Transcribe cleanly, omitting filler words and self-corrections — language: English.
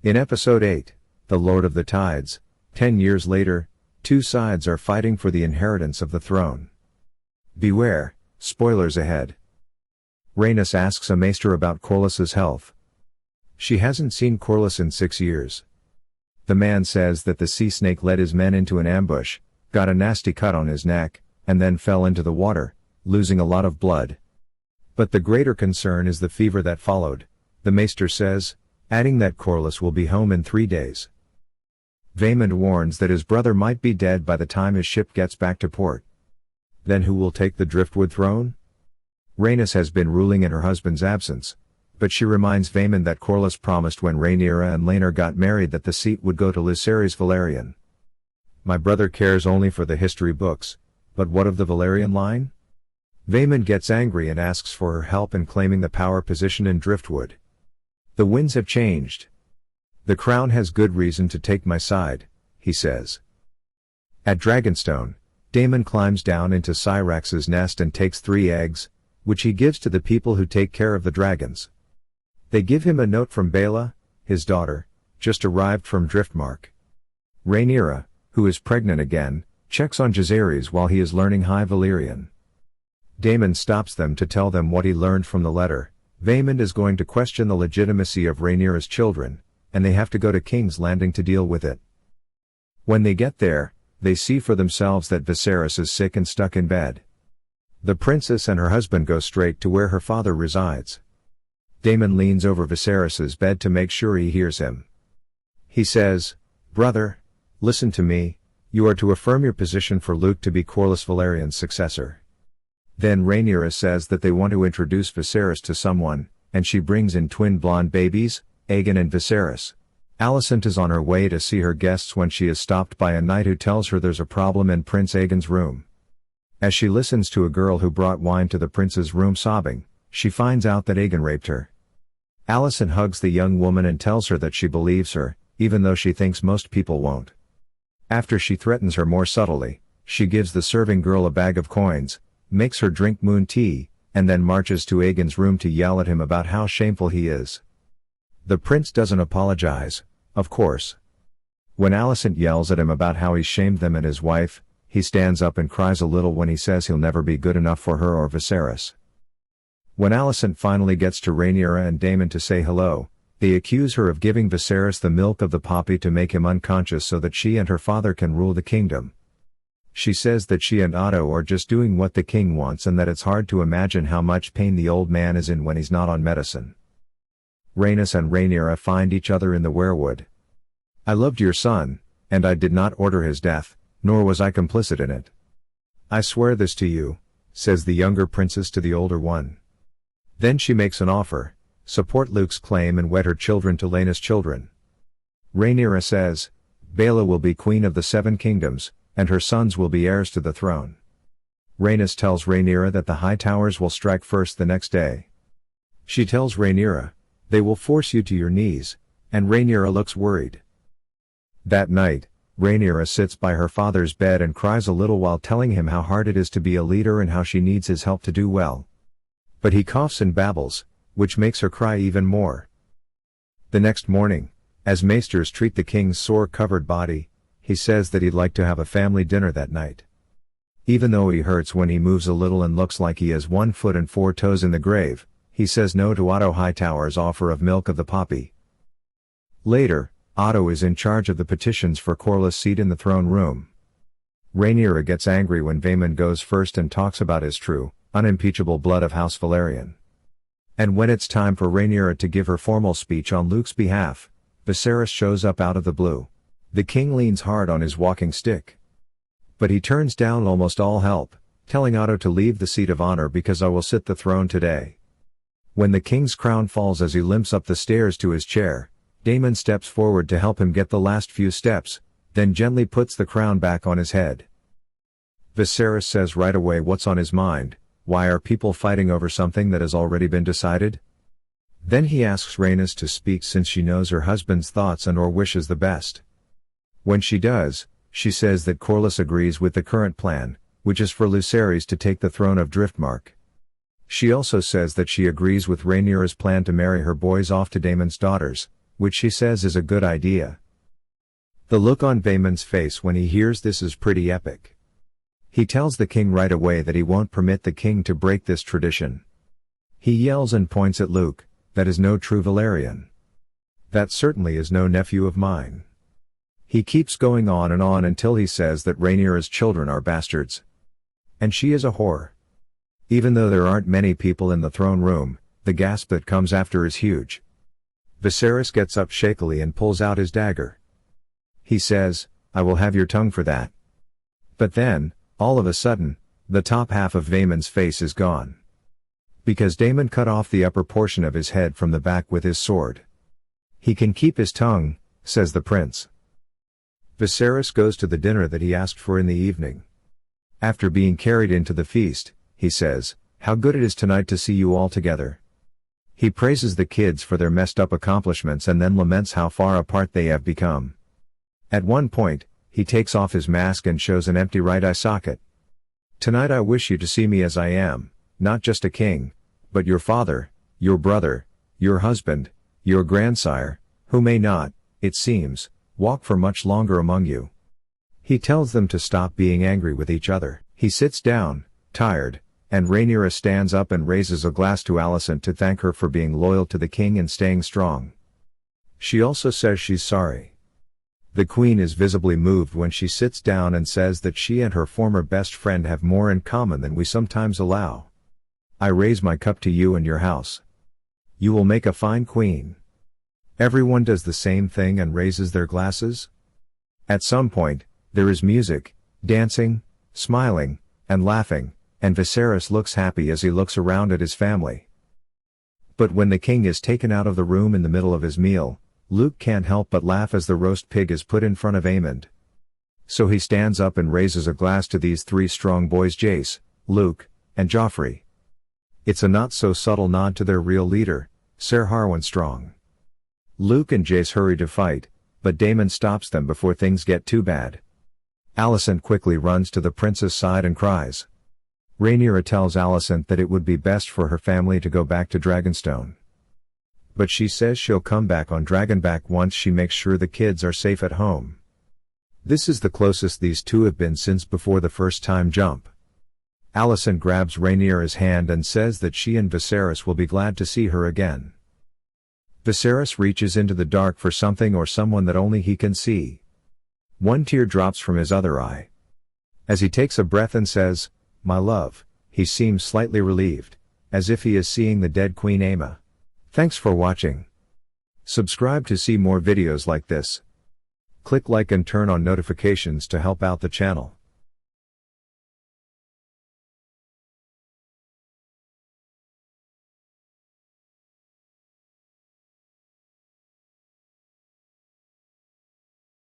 In Episode 8, The Lord of the Tides, 10 years later, two sides are fighting for the inheritance of the throne. Beware, spoilers ahead. Rhaenys asks a maester about Corlys's health. She hasn't seen Corlys in 6 years. The man says that the sea snake led his men into an ambush, got a nasty cut on his neck, and then fell into the water, losing a lot of blood. But the greater concern is the fever that followed, the maester says, adding that Corlys will be home in 3 days. Vaemond warns that his brother might be dead by the time his ship gets back to port. Then who will take the Driftwood throne? Rhaenys has been ruling in her husband's absence, but she reminds Vaemond that Corlys promised when Rhaenyra and Lhaenor got married that the seat would go to Lord Velaryon. My brother cares only for the history books, but what of the Velaryon line? Vaemond gets angry and asks for her help in claiming the power position in Driftwood. The winds have changed. The crown has good reason to take my side, he says. At Dragonstone, Daemon climbs down into Syrax's nest and takes 3 eggs, which he gives to the people who take care of the dragons. They give him a note from Baela, his daughter, just arrived from Driftmark. Rhaenyra, who is pregnant again, checks on Jaehaerys while he is learning High Valyrian. Daemon stops them to tell them what he learned from the letter. Vaemond is going to question the legitimacy of Rhaenyra's children, and they have to go to King's Landing to deal with it. When they get there, they see for themselves that Viserys is sick and stuck in bed. The princess and her husband go straight to where her father resides. Daemon leans over Viserys's bed to make sure he hears him. He says, "Brother, listen to me, you are to affirm your position for Luke to be Corlys Velaryon's successor." Then Rhaenyra says that they want to introduce Viserys to someone, and she brings in twin blonde babies, Aegon and Viserys. Alicent is on her way to see her guests when she is stopped by a knight who tells her there's a problem in Prince Aegon's room. As she listens to a girl who brought wine to the prince's room sobbing, she finds out that Aegon raped her. Alicent hugs the young woman and tells her that she believes her, even though she thinks most people won't. After she threatens her more subtly, she gives the serving girl a bag of coins, makes her drink moon tea, and then marches to Aegon's room to yell at him about how shameful he is. The prince doesn't apologize, of course. When Alicent yells at him about how he shamed them and his wife, he stands up and cries a little when he says he'll never be good enough for her or Viserys. When Alicent finally gets to Rhaenyra and Daemon to say hello, they accuse her of giving Viserys the milk of the poppy to make him unconscious so that she and her father can rule the kingdom. She says that she and Otto are just doing what the king wants and that it's hard to imagine how much pain the old man is in when he's not on medicine. Rhaenys and Rhaenyra find each other in the weirwood. "I loved your son, and I did not order his death, nor was I complicit in it. I swear this to you," says the younger princess to the older one. Then she makes an offer: support Luke's claim and wed her children to Laena's children. Rhaenyra says, Baela will be queen of the 7 kingdoms, and her sons will be heirs to the throne. Rhaenys tells Rhaenyra that the High Towers will strike first the next day. She tells Rhaenyra, "They will force you to your knees," and Rhaenyra looks worried. That night, Rhaenyra sits by her father's bed and cries a little while telling him how hard it is to be a leader and how she needs his help to do well. But he coughs and babbles, which makes her cry even more. The next morning, as maesters treat the king's sore-covered body, he says that he'd like to have a family dinner that night. Even though he hurts when he moves a little and looks like he has 1 foot and 4 toes in the grave, he says no to Otto Hightower's offer of milk of the poppy. Later, Otto is in charge of the petitions for Corlys' seat in the throne room. Rhaenyra gets angry when Vaemond goes first and talks about his true, unimpeachable blood of House Velaryon. And when it's time for Rhaenyra to give her formal speech on Luke's behalf, Viserys shows up out of the blue. The king leans hard on his walking stick. But he turns down almost all help, telling Otto to leave the seat of honor because I will sit the throne today. When the king's crown falls as he limps up the stairs to his chair, Daemon steps forward to help him get the last few steps, then gently puts the crown back on his head. Viserys says right away what's on his mind: why are people fighting over something that has already been decided? Then he asks Rhaenys to speak since she knows her husband's thoughts and or wishes the best. When she does, she says that Corlys agrees with the current plan, which is for Lucerys to take the throne of Driftmark. She also says that she agrees with Rhaenyra's plan to marry her boys off to Daemon's daughters, which she says is a good idea. The look on Vaemond's face when he hears this is pretty epic. He tells the king right away that he won't permit the king to break this tradition. He yells and points at Luke, "That is no true Velaryon. That certainly is no nephew of mine." He keeps going on and on until he says that Rhaenyra's children are bastards. And she is a whore. Even though there aren't many people in the throne room, the gasp that comes after is huge. Viserys gets up shakily and pulls out his dagger. He says, "I will have your tongue for that." But then, all of a sudden, the top half of Vaemond's face is gone. Because Daemon cut off the upper portion of his head from the back with his sword. "He can keep his tongue," says the prince. Viserys goes to the dinner that he asked for in the evening. After being carried into the feast, he says, "How good it is tonight to see you all together." He praises the kids for their messed up accomplishments and then laments how far apart they have become. At one point, he takes off his mask and shows an empty right eye socket. "Tonight I wish you to see me as I am, not just a king, but your father, your brother, your husband, your grandsire, who may not, it seems, walk for much longer among you." He tells them to stop being angry with each other. He sits down, tired, and Rhaenyra stands up and raises a glass to Alicent to thank her for being loyal to the king and staying strong. She also says she's sorry. The queen is visibly moved when she sits down and says that she and her former best friend have more in common than we sometimes allow. "I raise my cup to you and your house. You will make a fine queen." Everyone does the same thing and raises their glasses. At some point, there is music, dancing, smiling, and laughing, and Viserys looks happy as he looks around at his family. But when the king is taken out of the room in the middle of his meal, Luke can't help but laugh as the roast pig is put in front of Vaemond. So he stands up and raises a glass to these three strong boys, Jace, Luke, and Joffrey. It's a not-so-subtle nod to their real leader, Ser Harwin Strong. Luke and Jace hurry to fight, but Daemon stops them before things get too bad. Alicent quickly runs to the prince's side and cries. Rhaenyra tells Alicent that it would be best for her family to go back to Dragonstone. But she says she'll come back on Dragonback once she makes sure the kids are safe at home. This is the closest these two have been since before the first time jump. Alicent grabs Rhaenyra's hand and says that she and Viserys will be glad to see her again. Viserys reaches into the dark for something or someone that only he can see. One tear drops from his other eye. As he takes a breath and says, "My love," he seems slightly relieved, as if he is seeing the dead Queen Aemma. Thanks for watching. Subscribe to see more videos like this. Click like and turn on notifications to help out the channel.